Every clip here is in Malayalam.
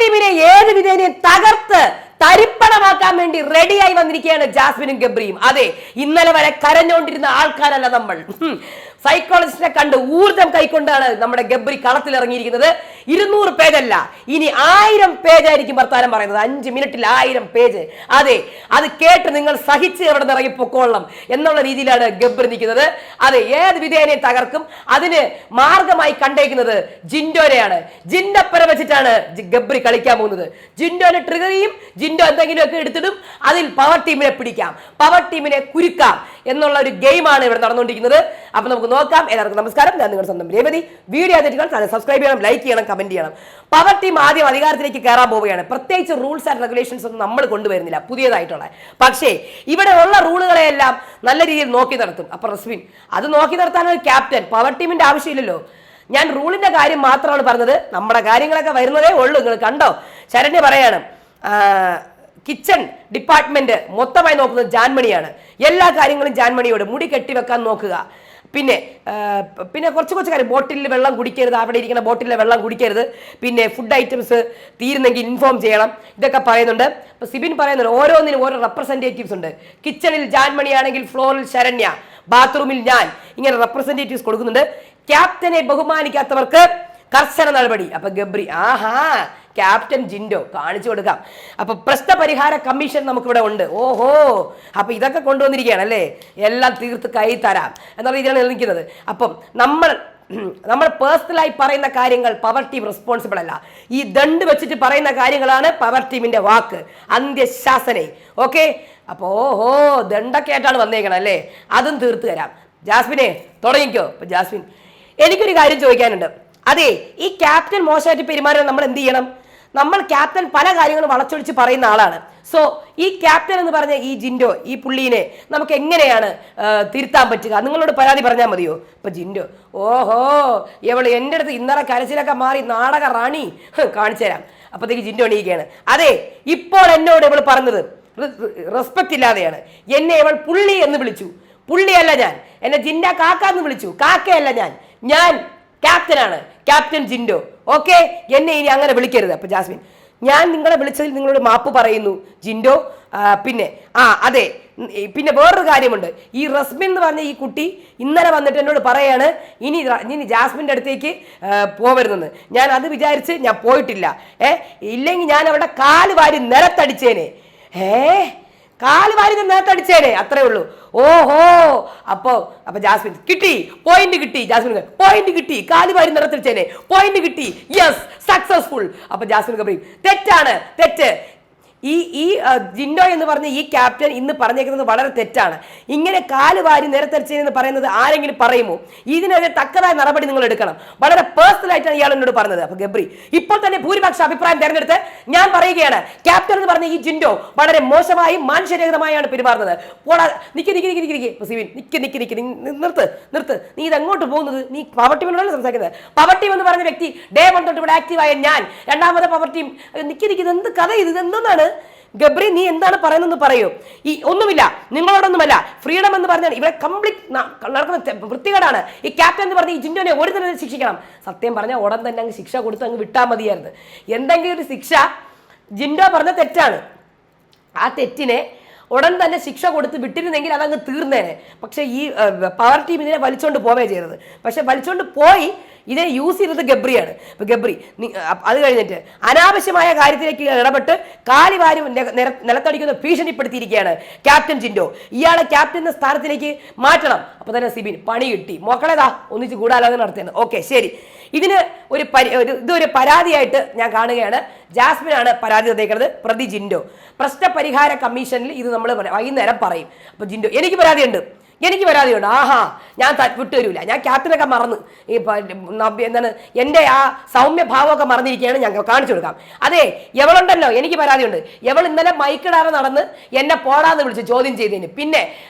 ടീമിനെ ഏത് വിധേനയും തകർത്ത് തരിപ്പണമാക്കാൻ വേണ്ടി റെഡിയായി വന്നിരിക്കുകയാണ് ജാസ്മിനും ഗബ്രിയും. അതെ, ഇന്നലെ വരെ കരഞ്ഞുകൊണ്ടിരുന്ന ആൾക്കാരല്ല നമ്മൾ. സൈക്കോളജിസ്റ്റിനെ കണ്ട് ഊർജം കൈക്കൊണ്ടാണ് നമ്മുടെ ഗബ്രി കളത്തിലിറങ്ങിയിരിക്കുന്നത്. 200 പേജല്ല, ഇനി 1000 പേജായിരിക്കും വർത്താനം പറയുന്നത്. 5 മിനിറ്റിൽ 1000 പേജ്. അതെ, അത് കേട്ട് നിങ്ങൾ സഹിച്ച് എവിടെ നിന്ന് ഇറങ്ങി പൊക്കോളണം എന്നുള്ള രീതിയിലാണ് ഗബ്രി നിൽക്കുന്നത്. അതെ, ഏത് വിധേനയും തകർക്കും. അതിന് മാർഗമായി കണ്ടേക്കുന്നത് ജിൻഡോനെയാണ്. ജിൻഡപ്പര വെച്ചിട്ടാണ് ഗബ്രി കളിക്കാൻ പോകുന്നത്. ജിൻഡോനെ ട്രിഗർ ചെയ്യും, ജിൻഡോ എന്തെങ്കിലുമൊക്കെ എടുത്തിടും, അതിൽ പവർ ടീമിനെ പിടിക്കാം, പവർ ടീമിനെ കുരുക്കാം എന്നുള്ള ഒരു ഗെയിമാണ് ഇവിടെ നടന്നുകൊണ്ടിരിക്കുന്നത്. അപ്പൊ നമുക്ക് നോക്കാം. എല്ലാവർക്കും നമസ്കാരം, ഞാൻ നിങ്ങളുടെ സ്വന്തം രേവതി. വീഡിയോ ആദ്യമായിട്ട് സബ്സ്ക്രൈബ് ചെയ്യണം, ലൈക്ക് ചെയ്യണം, കമന്റ് ചെയ്യണം. പവർ ടീം ആദ്യം അധികാരത്തിലേക്ക് കയറാൻ പോവുകയാണ്. പ്രത്യേകിച്ച് റൂൾസ് ആൻഡ് റെഗുലേഷൻസ് ഒന്നും നമ്മൾ കൊണ്ടുവരുന്നില്ല പുതിയതായിട്ടുള്ള. പക്ഷേ ഇവിടെ ഉള്ള റൂളുകളെല്ലാം നല്ല രീതിയിൽ നോക്കി നടത്തും. അപ്പൊ റസ്മിൻ അത് നോക്കി നടത്താനൊരു ക്യാപ്റ്റൻ, പവർ ടീമിന്റെ ആവശ്യമില്ലല്ലോ. ഞാൻ റൂളിന്റെ കാര്യം മാത്രമാണ് പറഞ്ഞത്, നമ്മുടെ കാര്യങ്ങളൊക്കെ വരുന്നതേ ഉള്ളൂ. നിങ്ങൾ കണ്ടോ, ശരണ്യ പറയാണ് കിച്ചൺ ഡിപ്പാർട്ട്മെന്റ് മൊത്തമായി നോക്കുന്നത് ജാൻമണിയാണ്. എല്ലാ കാര്യങ്ങളും ജാൻമണിയോട് മുടി കെട്ടിവെക്കാൻ നോക്കുക. പിന്നെ കുറച്ച് കാര്യം, ബോട്ടിലിൽ വെള്ളം കുടിക്കരുത്, അവിടെ ഇരിക്കുന്ന ബോട്ടിലെ വെള്ളം കുടിക്കരുത്. പിന്നെ ഫുഡ് ഐറ്റംസ് തീരുന്നെങ്കിൽ ഇൻഫോം ചെയ്യണം. ഇതൊക്കെ പറയുന്നുണ്ട്. അപ്പോൾ സിബിൻ പറയുന്നുണ്ട് ഓരോന്നിനും ഓരോ റെപ്രസെൻറ്റേറ്റീവ്സ് ഉണ്ട്. കിച്ചണിൽ ജാൻമണി ആണെങ്കിൽ ഫ്ലോറിൽ ശരണ്യ, ബാത്റൂമിൽ ഞാൻ, ഇങ്ങനെ റെപ്രസെൻറ്റേറ്റീവ്സ് കൊടുക്കുന്നുണ്ട്. ക്യാപ്റ്റനെ ബഹുമാനിക്കാത്തവർക്ക് കർശന നടപടി. അപ്പൊ ഗബ്രി ക്യാപ്റ്റൻ ജിൻഡോ കാണിച്ചു കൊടുക്കാം. അപ്പൊ പ്രശ്നപരിഹാര കമ്മീഷൻ നമുക്കിവിടെ ഉണ്ട്. ഓഹോ, അപ്പൊ ഇതൊക്കെ കൊണ്ടുവന്നിരിക്കുകയാണ് അല്ലേ, എല്ലാം തീർത്ത് കൈ തരാം എന്നുള്ള രീതിയിലാണ് നിൽക്കുന്നത്. അപ്പം നമ്മൾ പേഴ്സണലായി പറയുന്ന കാര്യങ്ങൾ പവർ ടീം റെസ്പോൺസിബിൾ അല്ല. ഈ ദണ്ട് വെച്ചിട്ട് പറയുന്ന കാര്യങ്ങളാണ് പവർ ടീമിന്റെ വാക്ക്, അന്ത്യശാസനെ. ഓക്കെ, അപ്പോ ഓഹോ ദണ്ടൊക്കെ ആയിട്ടാണ് വന്നേക്കണം അല്ലേ, അതും തീർത്ത് തരാം. ജാസ്മിനെ തുടങ്ങിക്കോ. അപ്പൊ ജാസ്മിൻ, എനിക്കൊരു കാര്യം ചോദിക്കാനുണ്ട്. അതെ, ഈ ക്യാപ്റ്റൻ മോശമായിട്ട് പെരുമാറാൻ നമ്മൾ എന്ത് ചെയ്യണം? നമ്മൾ ക്യാപ്റ്റൻ പല കാര്യങ്ങളും വളച്ചൊടിച്ച് പറയുന്ന ആളാണ്. സോ ഈ ക്യാപ്റ്റൻ എന്ന് പറഞ്ഞ ഈ ജിൻഡോ, ഈ പുള്ളീനെ നമുക്ക് എങ്ങനെയാണ് തിരുത്താൻ പറ്റുക? നിങ്ങളോട് പരാതി പറഞ്ഞാൽ മതിയോ? ഇപ്പൊ ജിൻഡോ ഓഹോ എവള് എൻ്റെ അടുത്ത് ഇന്നലെ കരച്ചിലൊക്കെ മാറി നാടക റാണി കാണിച്ചു തരാം. അപ്പത്തേക്ക് ജിൻഡോ എണീക്കുകയാണ്. അതെ, ഇപ്പോൾ എന്നോട് ഇവൾ പറഞ്ഞത് റെസ്പെക്റ്റ് ഇല്ലാതെയാണ്. എന്നെ ഇവൾ പുള്ളി എന്ന് വിളിച്ചു. പുള്ളിയല്ല ഞാൻ, എന്നെ ജിൻഡ കാക്ക എന്ന് വിളിച്ചു. കാക്കയല്ല ഞാൻ ക്യാപ്റ്റനാണ്, ക്യാപ്റ്റൻ ജിൻഡോ. ഓക്കെ, എന്നെ ഇനി അങ്ങനെ വിളിക്കരുത്. അപ്പൊ ജാസ്മിൻ, ഞാൻ നിങ്ങളെ വിളിച്ചതിൽ നിങ്ങളോട് മാപ്പ് പറയുന്നു ജിൻഡോ. പിന്നെ അതെ, പിന്നെ വേറൊരു കാര്യമുണ്ട്. ഈ റസ്മിൻ എന്ന് പറഞ്ഞ ഈ കുട്ടി ഇന്നലെ വന്നിട്ട് എന്നോട് പറയാണ് ഇനി ജാസ്മിൻ്റെ അടുത്തേക്ക് പോവരുതെന്ന്. ഞാൻ അത് വിചാരിച്ച് ഞാൻ പോയിട്ടില്ല. ഇല്ലെങ്കിൽ ഞാൻ അവിടെ കാല് വാരി നിലത്തടിച്ചേനെ. കാല് വാരി നിലത്തടിച്ചേനെ, അത്രേ ഉള്ളൂ. ഓഹോ, അപ്പൊ ജാസ്മിൻ കിട്ടി, പോയിന്റ് കിട്ടി. ജാസ്മിൻ പോയിന്റ് കിട്ടി, കാല് വാരി നിലത്തടിച്ചേനെ, പോയിന്റ് കിട്ടി. Yes, successful. അപ്പൊ ജാസ്മിൻ ഗബ്രി തെറ്റാണ്, തെറ്റ്. ഈ ജിൻഡോ എന്ന് പറഞ്ഞ ഈ ക്യാപ്റ്റൻ ഇന്ന് പറഞ്ഞേക്കുന്നത് വളരെ തെറ്റാണ്. ഇങ്ങനെ കാല് വാരി നിരത്തടിച്ചെന്ന് പറയുന്നത് ആരെങ്കിലും പറയുമോ? ഇതിനെതിരെ തക്കതായ നടപടി നിങ്ങൾ എടുക്കണം. വളരെ പേഴ്സണൽ ആയിട്ടാണ് ഇയാൾ എന്നോട് പറഞ്ഞത്. അപ്പൊ ഗബ്രി ഇപ്പോൾ തന്നെ ഭൂരിപക്ഷ അഭിപ്രായം തെരഞ്ഞെടുത്ത് ഞാൻ പറയുകയാണ്, ക്യാപ്റ്റൻ എന്ന് പറഞ്ഞ ഈ ജിൻഡോ വളരെ മോശമായും മനുഷ്യരഹിതമായാണ് പെരുമാറുന്നത്. പോടാ, നിർത്ത്. നീ ഇതെങ്ങോട്ട് പോകുന്നത്? നീ പവർ ടീമിനോടാണ് സംസാരിക്കുന്നത്. പവർ ടീം എന്ന് പറഞ്ഞ വ്യക്തി ഡേ 1 തൊട്ട് ഇവിടെ ആക്റ്റീവായ ഞാൻ, രണ്ടാമത്തെ പവർ ടീം. എന്ത് കഥ ഇത്? എന്താണ് ഗബ്രി, നീ എന്താണ് പറയുന്നതെന്ന് പറയൂ. ഈ ഒന്നുമില്ല, നിങ്ങളോടൊന്നുമല്ല. ഫ്രീഡം എന്ന് പറഞ്ഞാൽ ഇവിടെ കംപ്ലീറ്റ് നടക്കുന്ന വൃത്തികേടാണ്. ഈ ക്യാപ്റ്റൻ എന്ന് പറഞ്ഞ ഈ ജിൻഡോനെ ഒരു തന്നെ ശിക്ഷിക്കണം. സത്യം പറഞ്ഞാൽ ഉടൻ തന്നെ അങ്ങ് ശിക്ഷ കൊടുത്ത് അങ്ങ് വിട്ടാൽ മതിയായിരുന്നു. എന്തെങ്കിലും ഒരു ശിക്ഷ. ജിൻഡോ പറഞ്ഞ തെറ്റാണ്, ആ തെറ്റിനെ ഉടൻ തന്നെ ശിക്ഷ കൊടുത്ത് വിട്ടിരുന്നെങ്കിൽ അതങ്ങ് തീർന്നേനെ. പക്ഷേ ഈ പവർ ടീം ഇതിനെ വലിച്ചോണ്ട് പോവേ ചെയ്തത്. പക്ഷെ വലിച്ചോണ്ട് പോയി ഇതിനെ യൂസ് ചെയ്തത് ഗബ്രിയാണ്. ഇപ്പൊ ഗബ്രി അത് കഴിഞ്ഞിട്ട് അനാവശ്യമായ കാര്യത്തിലേക്ക് ഇടപെട്ട് കാലിവാരും നിലത്തടിക്കുന്ന ഭീഷണിപ്പെടുത്തിയിരിക്കുകയാണ് ക്യാപ്റ്റൻ ജിൻഡോ. ഇയാളെ ക്യാപ്റ്റൻ സ്ഥാനത്തിലേക്ക് മാറ്റണം. അപ്പൊ തന്നെ സിബിൻ പണി കിട്ടി, മക്കളേതാ ഒന്നിച്ച് ഗൂഢാലോചന നടത്തിയത്. ഓക്കെ, ശരി. ഇതിന് ഇതൊരു പരാതിയായിട്ട് ഞാൻ കാണുകയാണ്. ജാസ്മിനാണ് പരാതി തന്നേക്കുന്നത്, പ്രതി ജിൻഡോ. പ്രശ്നപരിഹാര കമ്മീഷനിൽ ഇത് നമ്മൾ വൈകുന്നേരം പറയും. അപ്പൊ ജിൻഡോ, എനിക്ക് പരാതിയുണ്ട്. ആഹാ, ഞാൻ വിട്ടുതരൂല, ഞാൻ ക്യാപ്റ്റനൊക്കെ മറന്ന് എന്താണ് എൻ്റെ ആ സൗമ്യഭാവമൊക്കെ മറന്നിരിക്കുകയാണ്, ഞാൻ കാണിച്ചു കൊടുക്കാം. അതെ, എവളുണ്ടല്ലോ, എനിക്ക് പരാതിയുണ്ട്. എവൾ ഇന്നലെ മൈക്കിടാതെ നടന്ന് എന്നെ പോടാന്ന് വിളിച്ച് ചോദ്യം ചെയ്തതിന്. പിന്നെ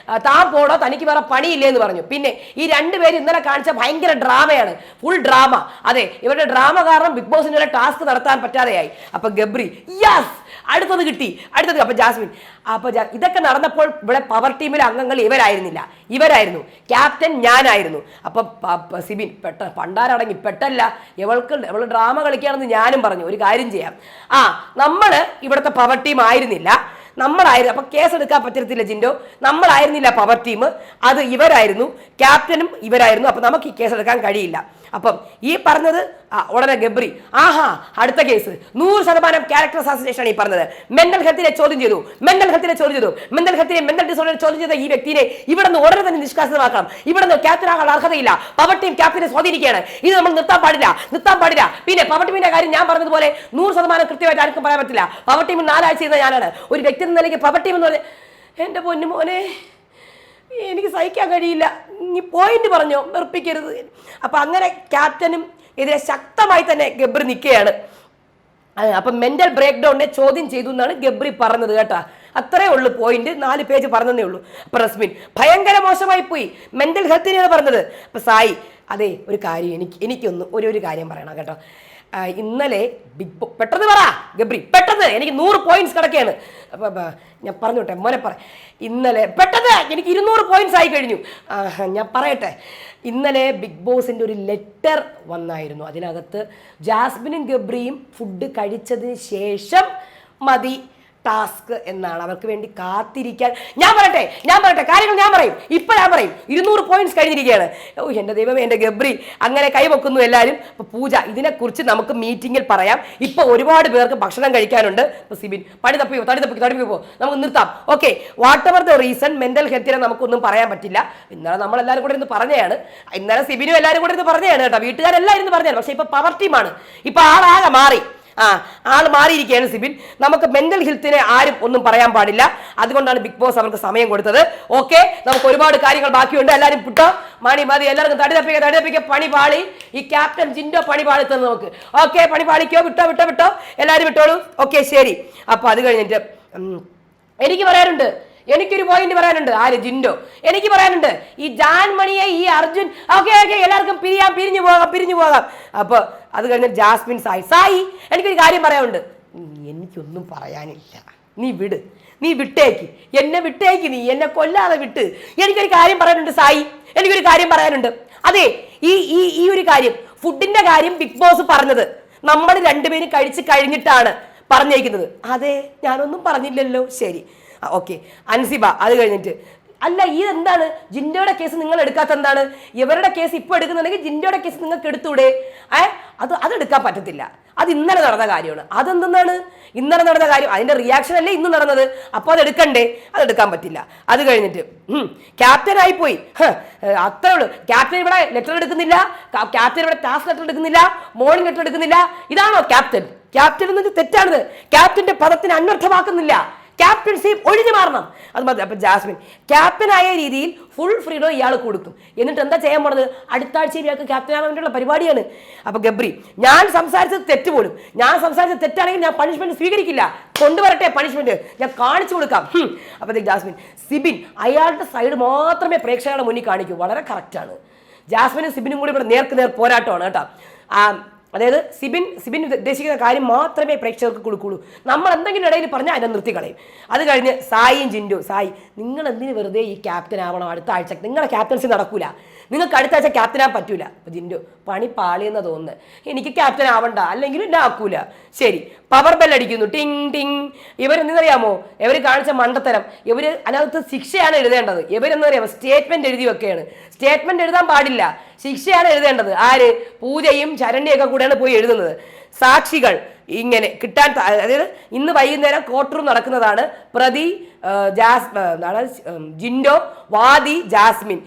താൻ പോടോ, തനിക്ക് വേറെ പണിയില്ലേ എന്ന് പറഞ്ഞു. പിന്നെ ഈ രണ്ടുപേരും ഇന്നലെ കാണിച്ച ഭയങ്കര ഡ്രാമയാണ്, ഫുൾ ഡ്രാമ. അതെ, ഇവരുടെ ഡ്രാമ കാരണം ബിഗ് ബോസിൻ്റെ ടാസ്ക് നടത്താൻ പറ്റാതെയായി. അപ്പൊ ഗബ്രി യെസ്, അടുത്തത് കിട്ടി. അപ്പൊ ജാസ്മിൻ, അപ്പൊ ഇതൊക്കെ നടന്നപ്പോൾ ഇവിടെ പവർ ടീമിലെ അംഗങ്ങൾ ഇവരായിരുന്നില്ല. ഇവരായിരുന്നു, ക്യാപ്റ്റൻ ഞാനായിരുന്നു. അപ്പൊ സിബിൻ പണ്ടാരടങ്ങി പെട്ടല്ല, ഇവള് ഡ്രാമ കളിക്കുകയാണെന്ന് ഞാനും പറഞ്ഞു. ഒരു കാര്യം ചെയ്യാം, നമ്മള് ഇവിടുത്തെ പവർ ടീം ആയിരുന്നില്ല, നമ്മളായിരുന്നു. അപ്പൊ കേസ് എടുക്കാൻ പറ്റത്തില്ല ജിൻഡോ, നമ്മളായിരുന്നില്ല പവർ ടീം, അത് ഇവരായിരുന്നു, ക്യാപ്റ്റനും ഇവരായിരുന്നു. അപ്പൊ നമുക്ക് ഈ കേസ് എടുക്കാൻ കഴിയില്ല. അപ്പം ഈ പറഞ്ഞത് ഉടനെ ഗബ്രി അടുത്ത കേസ് 100% ക്യാരക്ടർ അസാസിനേഷൻ ആണ് ഈ പറഞ്ഞത്. മെന്റൽ ഹെൽത്തിനെ ചോദ്യം ചെയ്തു, മെന്റൽ ഡിസോർഡർ ചോദ്യം ചെയ്ത ഈ വ്യക്തിയെ ഇവിടെ നിന്ന് ഉടനെ തന്നെ നിഷ്കാസിതമാക്കണം. ഇവിടെ നിന്ന് ക്യാപ്റ്റൻ ആകാൻ അർഹതയില്ല. Power team ക്യാപ്റ്റനെ സ്വാധീനിക്കുകയാണ്. ഇത് നമ്മൾ നിർത്താൻ പാടില്ല. പിന്നെ പവർ ടീമിന്റെ കാര്യം ഞാൻ പറഞ്ഞതുപോലെ 100% കൃത്യമായിട്ട് ആർക്കും പറയാൻ പറ്റില്ല. പവർ ടീം 4 ആഴ്ച ചെയ്യുന്ന ഞാനാണ്. ഒരു വ്യക്തി എന്ന നിലയ്ക്ക് പവർ ടീം എന്ന് പറഞ്ഞാൽ എന്റെ പൊന്നു മോനെ എനിക്ക് സഹിക്കാൻ കഴിയില്ല. നീ പോയിന്റ് പറഞ്ഞോ, വെറുപ്പിക്കരുത്. അപ്പൊ അങ്ങനെ ക്യാപ്റ്റനും എതിരെ ശക്തമായി തന്നെ ഗബ്രി നിൽക്കുകയാണ്. അപ്പൊ മെന്റൽ ബ്രേക്ക് ഡൗണിനെ ചോദ്യം ചെയ്തു എന്നാണ് ഗബ്രി പറഞ്ഞത് കേട്ടാ. അത്രേ ഉള്ളൂ പോയിന്റ്, 4 പേജ് പറഞ്ഞതേ ഉള്ളൂ. അപ്പൊ റസ്മിൻ ഭയങ്കര മോശമായി പോയി, മെന്റൽ ഹെൽത്തിനെയാണ് പറഞ്ഞത്. അപ്പൊ സായി അതെ ഒരു കാര്യം എനിക്കൊന്ന് ഒരു കാര്യം പറയണം കേട്ടോ. ഇന്നലെ പെട്ടെന്ന് പറ ഗബ്രി, പെട്ടെന്ന് എനിക്ക് 100 പോയിന്റ്സ് കിടക്കുകയാണ്. ഞാൻ പറഞ്ഞോട്ടെ മോനെ പറ. ഇന്നലെ പെട്ടെന്ന് എനിക്ക് 200 പോയിന്റ്സ് ആയി കഴിഞ്ഞു. ഞാൻ പറയട്ടെ, ഇന്നലെ ബിഗ് ബോസിൻ്റെ ഒരു ലെറ്റർ വന്നായിരുന്നു. അതിനകത്ത് ജാസ്മിനും ഗബ്രിയും ഫുഡ് കഴിച്ചതിന് ശേഷം മതി ടാസ്ക് എന്നാണ്, അവർക്ക് വേണ്ടി കാത്തിരിക്കാൻ. ഞാൻ പറയട്ടെ കാര്യങ്ങൾ ഞാൻ പറയും. 200 പോയിന്റ്സ് കഴിഞ്ഞിരിക്കുകയാണ്. എൻ്റെ ദൈവമേ, എൻ്റെ ഗബ്രി അങ്ങനെ കൈവെക്കുന്നു എല്ലാവരും. അപ്പോൾ പൂജ, ഇതിനെക്കുറിച്ച് നമുക്ക് മീറ്റിങ്ങിൽ പറയാം. ഇപ്പോൾ ഒരുപാട് പേർക്ക് ഭക്ഷണം കഴിക്കാനുണ്ട്. ഇപ്പോൾ സിബിൻ തടി തപ്പിക്കോ നമുക്ക് നിർത്താം. Okay, whatever the reason, mental ഹെൽത്തിനെ നമുക്കൊന്നും പറയാൻ പറ്റില്ല. ഇന്നലെ നമ്മളെല്ലാവരും കൂടെ ഇരുന്ന് പറഞ്ഞതാണ്, ഇന്നലെ സിബിനും എല്ലാവരും കൂടെ ഇരുന്ന് പറഞ്ഞതാണ് കേട്ടോ, വീട്ടുകാരെല്ലാം ഇരുന്ന് പറഞ്ഞതാണ്. പക്ഷേ ഇപ്പോൾ പവർ ടീമാണ്, ഇപ്പോൾ ആളാകെ മാറി. ആൾ മാറിയിരിക്കുകയാണ് സിബിൻ. നമുക്ക് മെന്റൽ ഹെൽത്തിനെ ആരും ഒന്നും പറയാൻ പാടില്ല. അതുകൊണ്ടാണ് ബിഗ് ബോസ് അവർക്ക് സമയം കൊടുത്തത്. ഓക്കെ, നമുക്ക് ഒരുപാട് കാര്യങ്ങൾ ബാക്കിയുണ്ട്. എല്ലാവരും വിട്ടോ, മതി എല്ലാവർക്കും തടി തപ്പിക്കുക. പണി പാളി, ഈ ക്യാപ്റ്റൻ ജിൻഡോ പണി പാളി തന്നെ നമുക്ക്. ഓക്കെ, പണി പാളിക്കോ, വിട്ടോ എല്ലാവരും വിട്ടോളൂ. ഓക്കെ ശരി. അപ്പൊ അത് കഴിഞ്ഞിട്ട് എനിക്കൊരു പോയിന്റ് പറയാനുണ്ട്. ആര്? ജിൻഡോ. എനിക്ക് പറയാനുണ്ട്, ഈ ജാൻമണിയെ, ഈ അർജുൻ, ഓക്കെ എല്ലാവർക്കും പിരിഞ്ഞു പോകാം. അപ്പൊ അത് കഴിഞ്ഞ ജാസ്മിൻ, സായി എനിക്കൊരു കാര്യം പറയാനുണ്ട്. എനിക്കൊന്നും പറയാനില്ല, നീ വിട്ടേക്ക്, നീ എന്നെ കൊല്ലാതെ വിട്ട്. എനിക്കൊരു കാര്യം പറയാനുണ്ട് സായി, എനിക്കൊരു കാര്യം പറയാനുണ്ട്. അതെ, ഈ ഒരു കാര്യം, ഫുഡിന്റെ കാര്യം ബിഗ് ബോസ് പറഞ്ഞത് നമ്മൾ രണ്ടുപേരും കഴിച്ച് കഴിഞ്ഞിട്ടാണ് പറഞ്ഞേക്കുന്നത്. അതെ, ഞാനൊന്നും പറഞ്ഞില്ലല്ലോ. ശരി, ഓക്കെ. അൻസിബ, അത് കഴിഞ്ഞിട്ട് അല്ല, ഇതെന്താണ് ജിൻഡോയുടെ കേസ് നിങ്ങൾ എടുക്കാത്ത? എന്താണ് ഇവരുടെ കേസ് ഇപ്പോൾ എടുക്കുന്നുണ്ടെങ്കിൽ ജിൻഡോയുടെ കേസ് നിങ്ങൾക്ക് എടുത്തൂടെ? അതെടുക്കാൻ പറ്റത്തില്ല. അത് ഇന്നലെ നടന്ന കാര്യമാണ്. അതെന്താണ് ഇന്നലെ നടന്ന കാര്യം? അതിന്റെ റിയാക്ഷൻ അല്ലേ ഇന്ന് നടന്നത്. അപ്പോൾ അതെടുക്കണ്ടേ? അതെടുക്കാൻ പറ്റില്ല. അത് കഴിഞ്ഞിട്ട് ക്യാപ്റ്റൻ ആയിപ്പോയി, അത്രേ ഉള്ളൂ. ക്യാപ്റ്റൻ ഇവിടെ ലെറ്റർ എടുക്കുന്നില്ല, ക്യാപ്റ്റൻ ഇവിടെ ടാസ്ക് ലെറ്റർ എടുക്കുന്നില്ല, മോർണിംഗ് ലെറ്റർ എടുക്കുന്നില്ല. ഇതാണോ ക്യാപ്റ്റൻ? ക്യാപ്റ്റൻ എന്നത് തെറ്റാണത്. ക്യാപ്റ്റന്റെ പദത്തിന് അന്വർത്ഥമാക്കുന്നില്ല. ക്യാപ്റ്റൻസി ഒഴിഞ്ഞു മാറണം. അത് മതി. അപ്പൊ ജാസ്മിൻ ക്യാപ്റ്റനായ രീതിയിൽ ഫുൾ ഫ്രീഡം ഇയാൾ കൊടുക്കും. എന്നിട്ട് എന്താ ചെയ്യാൻ പോണത്? അടുത്ത ആഴ്ചയിൽ ഇയാൾക്ക് ക്യാപ്റ്റൻ ആകാൻ വേണ്ടിയുള്ള പരിപാടിയാണ്. അപ്പൊ ഗബ്രി, ഞാൻ സംസാരിച്ചത് തെറ്റ് പോലും, ഞാൻ സംസാരിച്ചത് തെറ്റാണെങ്കിൽ ഞാൻ പണിഷ്മെന്റ് സ്വീകരിക്കില്ല. കൊണ്ടുവരട്ടെ പണിഷ്മെന്റ്, ഞാൻ കാണിച്ചു കൊടുക്കാം. അപ്പോഴത്തേക്ക് ജാസ്മിൻ, സിബിൻ അയാളുടെ സൈഡ് മാത്രമേ പ്രേക്ഷകരുടെ മുന്നിൽ കാണിക്കൂ. വളരെ കറക്റ്റാണ്. ജാസ്മിനും സിബിനും കൂടി ഇവിടെ നേർക്ക് നേർ പോരാട്ടമാണ് കേട്ടോ. അതായത് സിബിൻ ഉദ്ദേശിക്കുന്ന കാര്യം മാത്രമേ പ്രേക്ഷകർക്ക് കൊടുക്കുള്ളൂ. നമ്മൾ എന്തെങ്കിലും ഇടയിൽ പറഞ്ഞാൽ അതിനെ നിർത്തിക്കളയും. അത് കഴിഞ്ഞ് സായിയും ജിൻഡോ, സായി നിങ്ങൾ എന്തിന് വെറുതെ ഈ ക്യാപ്റ്റൻ ആവണം? അടുത്ത ആഴ്ച നിങ്ങളുടെ ക്യാപ്റ്റൻസി നടക്കൂല, നിങ്ങൾക്ക് അടുത്ത ആഴ്ച ക്യാപ്റ്റൻ ആവാൻ പറ്റൂല. അപ്പൊ ജിൻഡോ, പണി പാളിയെന്ന് തോന്നുന്നത്, എനിക്ക് ക്യാപ്റ്റൻ ആവണ്ട, അല്ലെങ്കിൽ എന്നെ ആക്കൂല. ശരി, പവർ ബെല്ലടിക്കുന്നു, ടിങ് ടിങ്. ഇവരെന്തെന്നറിയാമോ ഇവർ കാണിച്ച മണ്ടത്തരം? ഇവര് അതിനകത്ത് ശിക്ഷയാണ് എഴുതേണ്ടത്. ഇവരെന്നറിയാമോ സ്റ്റേറ്റ്മെന്റ് എഴുതി വെക്കുകയാണ്. സ്റ്റേറ്റ്മെന്റ് എഴുതാൻ പാടില്ല, ശിക്ഷയാണ് എഴുതേണ്ടത്. ആര്? പൂജയും ശരണ്യൊക്കെ കൂടെയാണ് പോയി എഴുതുന്നത്. സാക്ഷികൾ ഇങ്ങനെ കിട്ടാൻ, അതായത് ഇന്ന് വൈകുന്നേരം കോർട്ട് റൂം നടക്കുന്നതാണ്. പ്രതി ജിൻഡോ, വാദി ജാസ്മിൻ,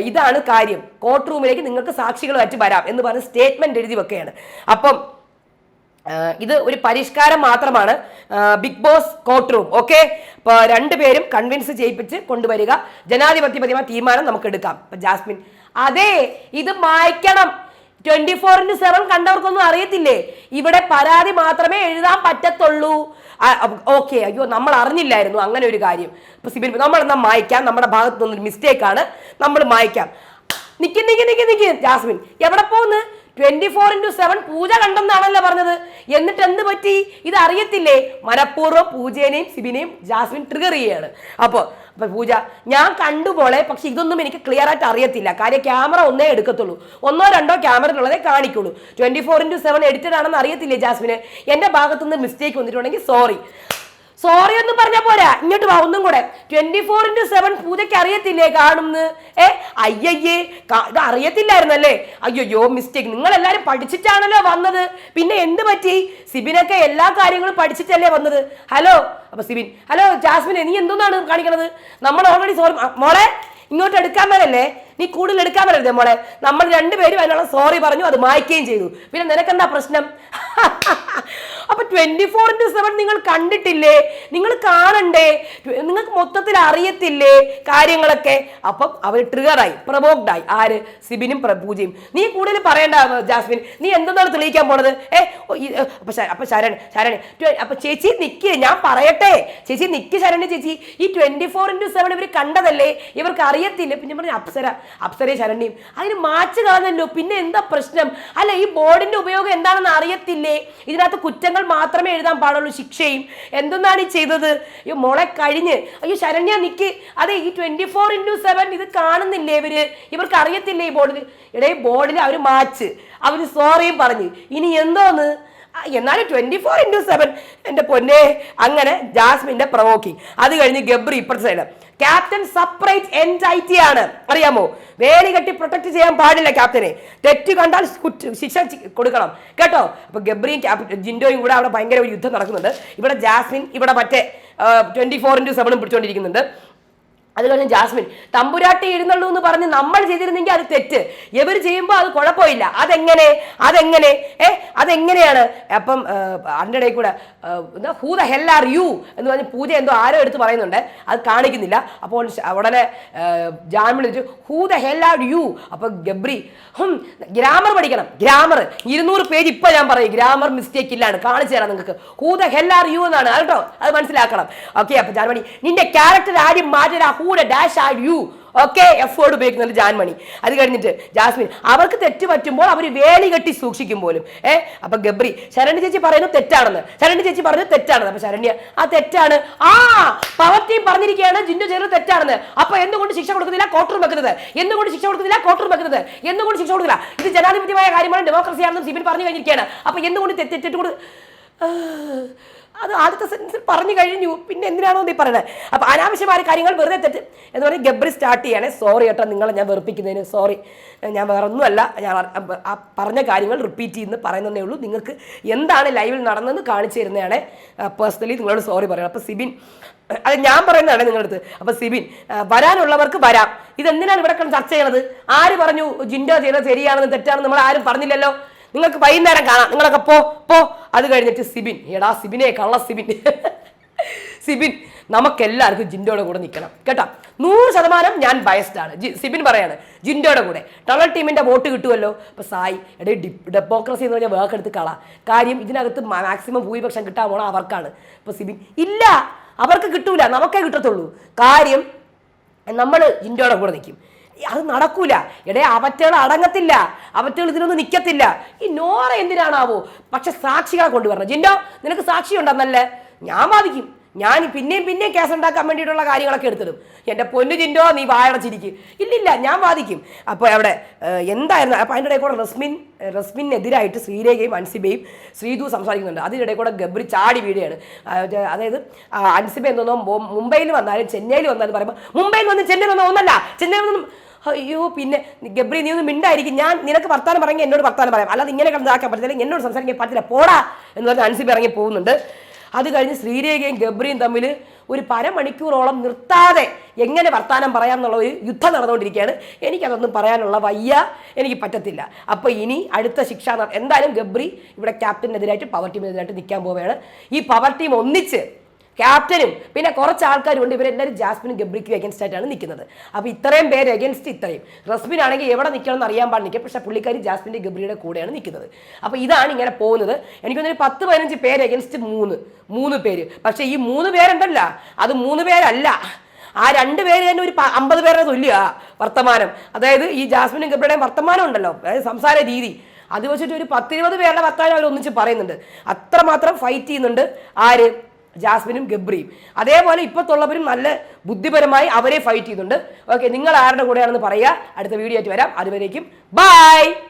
ഇതാണ് കാര്യം. കോർട്ട് റൂമിലേക്ക് നിങ്ങൾക്ക് സാക്ഷികൾ വെച്ച് വരാം എന്ന് പറഞ്ഞ് സ്റ്റേറ്റ്മെന്റ് എഴുതി വെക്കുകയാണ്. അപ്പം ഇത് ഒരു പരിഷ്കാരം മാത്രമാണ്. Bigg Boss courtroom. Okay, അപ്പൊ രണ്ടുപേരും കൺവിൻസ് ചെയ്യിപ്പിച്ച് കൊണ്ടുവരിക. ജനാധിപത്യപരമായ തീരുമാനം നമുക്ക് എടുക്കാം. അപ്പൊ ജാസ്മിൻ, അതെ ഇത് മായ്ക്കണം. 24/7 കണ്ടവർക്കൊന്നും അറിയത്തില്ലേ, ഇവിടെ പരാതി മാത്രമേ എഴുതാൻ പറ്റത്തുള്ളൂ. ഓക്കെ, അയ്യോ നമ്മൾ അറിഞ്ഞില്ലായിരുന്നു അങ്ങനെ ഒരു കാര്യം. ഇപ്പൊ സിബിൻ, നമ്മളെന്നാ മായ്ക്കാം, നമ്മുടെ ഭാഗത്തു നിന്നൊരു മിസ്റ്റേക്കാണ്, നമ്മൾ മായ്ക്കാം. നിക്ക് ജാസ്മിൻ, എവിടെ പോന്ന്? 24/7 പൂജ കണ്ടെന്നാണല്ലോ പറഞ്ഞത്. എന്നിട്ട് എന്ത് പറ്റി? ഇത് അറിയത്തില്ലേ? മനഃപൂർവ്വം പൂജേനെയും സിബിനെയും ജാസ്മിൻ ട്രിഗർ ചെയ്യാണ്. അപ്പോൾ അപ്പൊ പൂജ ഞാൻ കണ്ടുപോലെ, പക്ഷെ ഇതൊന്നും എനിക്ക് ക്ലിയർ ആയിട്ട് അറിയത്തില്ല. കാര്യം ക്യാമറ ഒന്നേ എടുക്കത്തുള്ളൂ, 1-2 ക്യാമറയിലുള്ളതേ കാണിക്കുള്ളൂ. 24/7 എഡിറ്റഡ് ആണെന്ന് അറിയത്തില്ലേ ജാസ്മിന്? എന്റെ ഭാഗത്തുനിന്ന് മിസ്റ്റേക്ക് വന്നിട്ടുണ്ടെങ്കിൽ സോറി ഒന്നും പറഞ്ഞാൽ പോരാ, ഇങ്ങോട്ട് വാ ഒന്നും കൂടെ. 24/7 പൂജയ്ക്ക് അറിയത്തില്ലേ കാണുന്നു? അയ്യയ്യേ, ഇത് അറിയത്തില്ലായിരുന്നല്ലേ? അയ്യോ മിസ്റ്റേക്ക്. നിങ്ങൾ എല്ലാരും പഠിച്ചിട്ടാണല്ലോ വന്നത്, പിന്നെ എന്ത് പറ്റി? സിബിനൊക്കെ എല്ലാ കാര്യങ്ങളും പഠിച്ചിട്ടല്ലേ വന്നത്. ഹലോ, അപ്പൊ സിബിൻ, ഹലോ ജാസ്മിനെ, നീ എന്തോന്നാണ് കാണിക്കണത്? നമ്മൾ ഓൾറെഡി സോറി മോളെ ഇങ്ങോട്ട് എടുക്കാൻ മേലല്ലേ, നീ കൂടുതൽ എടുക്കാൻ വരരുതേ മോളെ. നമ്മൾ രണ്ടുപേരും അതിനുള്ള സോറി പറഞ്ഞു, അത് മായ്ക്കുകയും ചെയ്തു. പിന്നെ നിനക്കെന്താ പ്രശ്നം? അപ്പൊ 24/7 നിങ്ങൾ കണ്ടിട്ടില്ലേ? നിങ്ങൾ കാണണ്ടേ? നിങ്ങൾക്ക് മൊത്തത്തിൽ അറിയത്തില്ലേ കാര്യങ്ങളൊക്കെ? അപ്പം അവർ ട്രിഗറായി, പ്രൊവോക്ഡായി. ആര്? സിബിനും പൂജയും. നീ കൂടുതൽ പറയണ്ട ജാസ്മിൻ, നീ എന്തെന്നാണ് തെളിയിക്കാൻ പോണത്? അപ്പൊ ശരൺ അപ്പൊ ചേച്ചി നിക്ക്, ഞാൻ പറയട്ടെ. ചേച്ചി നിക്ക് ശരണ്യ ചേച്ചി, ഈ 24/7 ഇവർ കണ്ടതല്ലേ, ഇവർക്ക് അറിയത്തില്ല. പിന്നെ പറഞ്ഞ അപ്സരയും ശരണ്യയും അതിന് മാച്ച് കാണുന്നല്ലോ, പിന്നെ എന്താ പ്രശ്നം? അല്ല, ഈ ബോർഡിന്റെ ഉപയോഗം എന്താണെന്ന് അറിയത്തില്ലേ? ഇതിനകത്ത് കുറ്റങ്ങൾ മാത്രമേ എഴുതാൻ പാടുള്ളൂ, ശിക്ഷയും. എന്തെന്നാണ് ഈ ചെയ്തത്? അയ്യോ മോളെ കഴിഞ്ഞ്. അയ്യോ ശരണ്യ നിക്ക്. അതെ, ഈ 24/7 ഇത് കാണുന്നില്ലേ ഇവർക്ക് അറിയത്തില്ലേ ഈ ബോർഡിൽ? ബോർഡിൽ അവർ മാച്ച്, അവർ സോറിയും പറഞ്ഞു. ഇനി എന്തോന്ന്? എന്നാലും 24/7 എന്റെ പൊന്നെ. അങ്ങനെ ജാസ്മിന്റെ പ്രവോക്കിംഗ്. അത് കഴിഞ്ഞ് ഗബ്രി ഇപ്പുറത്തെ സൈഡ്. ക്യാപ്റ്റൻ സെപ്പറേറ്റ് എൻറ്റൈറ്റി ആണ്, അറിയാമോ? വേലി കെട്ടി പ്രൊട്ടക്ട് ചെയ്യാൻ പാടില്ല ക്യാപ്റ്റനെ. തെറ്റ് കണ്ടാൽ ശിക്ഷ കൊടുക്കണം കേട്ടോ. അപ്പൊ ഗബ്രിയും ജിൻഡോയും കൂടെ അവിടെ ഭയങ്കര ഒരു യുദ്ധം നടക്കുന്നുണ്ട്. ഇവിടെ ജാസ്മിൻ ഇവിടെ മറ്റേ 24/7 പിടിച്ചോണ്ടിരിക്കുന്നുണ്ട്. അത് കഴിഞ്ഞ് ജാസ്മിൻ തമ്പുരാട്ടി എഴുന്നള്ളൂ എന്ന് പറഞ്ഞ് നമ്മൾ ചെയ്തിരുന്നെങ്കിൽ അത് തെറ്റ്, ഇവർ ചെയ്യുമ്പോൾ അത് കുഴപ്പമില്ല. അതെങ്ങനെയാണ്? അപ്പം അതിൻ്റെ ഇടയിൽ കൂടെ who the hell are you എന്ന് പറഞ്ഞ് പൂജ എന്തോ ആരോ എടുത്ത് പറയുന്നുണ്ട്, അത് കാണിക്കുന്നില്ല. അപ്പോൾ ഉടനെ ജാൻ വിളിച്ചു who the hell are you. അപ്പൊ ഗബ്രി ഗ്രാമർ പഠിക്കണം, ഗ്രാമർ 200 പേജ് ഇപ്പൊ ഞാൻ പറയും, ഗ്രാമർ മിസ്റ്റേക്ക് ഇല്ലാണ്, കാണിച്ചു തരാം നിങ്ങൾക്ക്. Who the hell are you എന്നാണ് കേട്ടോ, അത് മനസ്സിലാക്കണം. ഓക്കെ, അപ്പൊ ജാൻമണി നിന്റെ ക്യാരക്ടർ ആദ്യം മാറ്റരാ, who the dash are you. Okay, എഫേർഡ് ഉപയോഗിക്കുന്നുണ്ട് ജാൻമണി. അത് കഴിഞ്ഞിട്ട് ജാസ്മിൻ അവർക്ക് തെറ്റ് പറ്റുമ്പോൾ അവർ വേലി കെട്ടി സൂക്ഷിക്കും പോലും. അപ്പൊ ഗബ്രി ശരണ്യ ചേച്ചി പറയുന്നത് തെറ്റാണെന്ന്, അപ്പൊ ശരണ്യ ആ തെറ്റാണ്, പവർ ടീം പറഞ്ഞിരിക്കുകയാണ് ജിൻഡോ ചെയ്തത് തെറ്റാണെന്ന്. അപ്പൊ എന്തുകൊണ്ട് ശിക്ഷ കൊടുക്കുന്നില്ല? കോർട്ട് റൂം വെക്കുന്നത് എന്തുകൊണ്ട് ശിക്ഷ കൊടുക്കുന്നില്ല? ഇത് ജനാധിപത്യമായ കാര്യമാണ്, ഡെമോക്രസി ആണെന്ന് സിബിൻ പറഞ്ഞു കഴിഞ്ഞിരിക്കുകയാണ്. അപ്പൊ എന്തുകൊണ്ട് തെറ്റ് കൊടു അത് ആദ്യത്തെ സെൻറ്റൻസിൽ പറഞ്ഞു കഴിഞ്ഞു, പിന്നെ എന്തിനാണോ നീ പറയുന്നത്? അപ്പോൾ അനാവശ്യമായ കാര്യങ്ങൾ വെറുതെ തെറ്റ് എന്ന് പറഞ്ഞ് ഗബ്രി സ്റ്റാർട്ട് ചെയ്യണേ. സോറി കേട്ടോ നിങ്ങളെ ഞാൻ വെറുപ്പിക്കുന്നതിന്, സോറി. ഞാൻ വേറൊന്നുമല്ല, ഞാൻ ആ പറഞ്ഞ കാര്യങ്ങൾ റിപ്പീറ്റ് ചെയ്യുന്ന പറയുന്നതേ ഉള്ളൂ. നിങ്ങൾക്ക് എന്താണ് ലൈവിൽ നടന്നതെന്ന് കാണിച്ചു തരുന്നതാണ്. പേഴ്സണലി നിങ്ങളോട് സോറി പറയണം. അപ്പോൾ സിബിൻ, അത് ഞാൻ പറയുന്നതാണ് നിങ്ങളടുത്ത്. അപ്പോൾ സിബിൻ, വരാനുള്ളവർക്ക് വരാം. ഇതെന്തിനാണ് ഇവിടെ ചർച്ച ചെയ്യണത്? ആര് പറഞ്ഞു ജിൻഡോ ചെയ്തത് ശരിയാണെന്ന് തെറ്റാണെന്ന്? നമ്മൾ ആരും പറഞ്ഞില്ലല്ലോ. നിങ്ങൾക്ക് വൈകുന്നേരം കാണാം, നിങ്ങളൊക്കെ പോ. അത് കഴിഞ്ഞിട്ട് സിബിൻ, സിബിനെ കള്ള സിബിൻ നമുക്കെല്ലാവർക്കും ജിൻഡോയുടെ കൂടെ നിൽക്കണം കേട്ടോ. 100% ഞാൻ ബയസ്ഡ് ആണ്. സിബിൻ പറയാണ് ജിൻഡോയുടെ കൂടെ. ടണൽ ടീമിന്റെ വോട്ട് കിട്ടുമല്ലോ. അപ്പൊ സായി ഡെമോക്രസി എന്ന് പറഞ്ഞാൽ വേക്കെടുത്ത് കാര്യം ഇതിനകത്ത് മാക്സിമം ഭൂരിപക്ഷം കിട്ടാൻ പോണ അവർക്കാണ്. അപ്പൊ സിബിൻ ഇല്ല, അവർക്ക് കിട്ടൂല, നമുക്കേ കിട്ടത്തുള്ളൂ. കാര്യം നമ്മൾ ജിൻഡോയുടെ കൂടെ നിൽക്കും. അത് നടക്കൂല. അവറ്റകൾ അടങ്ങത്തില്ല, അവറ്റകൾ ഇതിനൊന്നും നിൽക്കത്തില്ല. ഈ നോറ എന്തിനാണാവോ? പക്ഷെ സാക്ഷികളെ കൊണ്ടുവരണം. ജിൻഡോ നിനക്ക് സാക്ഷി ഉണ്ടെന്നല്ലേ? ഞാൻ വാദിക്കും. ഞാൻ പിന്നെയും കേസ് ഉണ്ടാക്കാൻ വേണ്ടിയിട്ടുള്ള കാര്യങ്ങളൊക്കെ എടുത്തിടും. എൻ്റെ പൊന്നു ജിൻഡോ നീ വായടച്ചിരിക്കും. ഇല്ലില്ല, ഞാൻ വാദിക്കും. അപ്പോൾ അവിടെ എന്തായിരുന്നു? അപ്പോൾ അതിൻ്റെ ഇടയിൽ കൂടെ റസ്മിനെതിരായിട്ട് ശ്രീരേഖയും അൻസിബയും ശ്രീധു സംസാരിക്കുന്നുണ്ട്. അതിനിടയിൽ കൂടെ ഗബ്രി ചാടി വീഴുകയാണ്. അതായത് അൻസിബ എന്തോന്നോ മുംബൈയിൽ വന്നാലും ചെന്നൈയിൽ വന്നാലും പറയുമ്പോൾ മുംബൈയിൽ വന്ന് ചെന്നൈയിൽ വന്ന ഒന്നല്ല, ചെന്നൈയിൽ വന്നും അയ്യോ. പിന്നെ ഗബ്രി നീ ഒന്ന് മിണ്ടായിരിക്കും, ഞാൻ നിനക്ക് വർത്താനം പറഞ്ഞാൽ എന്നോട് വർത്താനം പറയാം, അല്ലാതെ ഇങ്ങനെ കണ്ടാക്കാൻ പറ്റത്തില്ല, എന്നോട് സംസാരിക്കാൻ പറ്റില്ല, പോടാ എന്ന് പറഞ്ഞ് അൻസിബ ഇറങ്ങി പോകുന്നുണ്ട്. അത് കഴിഞ്ഞ് ശ്രീരേഖയും ഗബ്രിയും തമ്മിൽ ഒരു 1/2 മണിക്കൂറോളം നിർത്താതെ എങ്ങനെ വർത്താനം പറയാമെന്നുള്ള ഒരു യുദ്ധം നടന്നുകൊണ്ടിരിക്കുകയാണ്. എനിക്കതൊന്നും പറയാനുള്ള വയ്യ, എനിക്ക് പറ്റത്തില്ല. അപ്പോൾ ഇനി അടുത്ത ശിക്ഷ എന്തായാലും ഗബ്രി ഇവിടെ ക്യാപ്റ്റനെതിരായിട്ട് പവർ ടീമിനെതിരായിട്ട് നിൽക്കാൻ പോവുകയാണ്. ഈ പവർ ടീം ഒന്നിച്ച് ക്യാപ്റ്റനും പിന്നെ കുറച്ച് ആൾക്കാരും ഉണ്ട്, ഇവരെല്ലാവരും ജാസ്മിനും ഗബ്രിക്കും എഗൻസ്റ്റ് ആയിട്ടാണ് നിൽക്കുന്നത്. അപ്പോൾ ഇത്രയും പേര് എഗൻസ്റ്റ് ഇത്രയും. റസ്മിൻ ആണെങ്കിൽ എവിടെ നിൽക്കണം എന്ന് അറിയാൻ പാടില്ല, പക്ഷേ പുള്ളിക്കാരി ജാസ്മിൻ്റെ ഗബ്രിയുടെ കൂടെയാണ് നിൽക്കുന്നത്. അപ്പോൾ ഇതാണ് ഇങ്ങനെ പോകുന്നത്. എനിക്കൊന്നൊരു 10-15 പേര് എഗൻസ്റ്റ് 3 പേര്. പക്ഷേ ഈ 3 പേരുണ്ടല്ല, അത് 3 പേരല്ല, ആ 2 പേര് തന്നെ ഒരു 50 പേരുടെ തുല്യ വർത്തമാനം. അതായത് ഈ ജാസ്മിനും ഗബ്രിയുടെയും വർത്തമാനം ഉണ്ടല്ലോ, അതായത് സംസാര രീതി, അത് വെച്ചിട്ട് ഒരു 10-20 പേരുടെ വർത്തമാനം അവർ ഒന്നിച്ച് പറയുന്നുണ്ട്. അത്രമാത്രം ഫൈറ്റ് ചെയ്യുന്നുണ്ട് ആര്? ജാസ്മിനും ഗബ്രിയും. അതേപോലെ ഇപ്പത്തുള്ളവരും നല്ല ബുദ്ധിപരമായി അവരെ ഫൈറ്റ് ചെയ്യുന്നുണ്ട്. ഓക്കെ, നിങ്ങൾ ആരുടെ കൂടെയാണെന്ന് പറയുക. അടുത്ത വീഡിയോ ആയിട്ട് വരാം. അതുവരേക്കും ബൈ.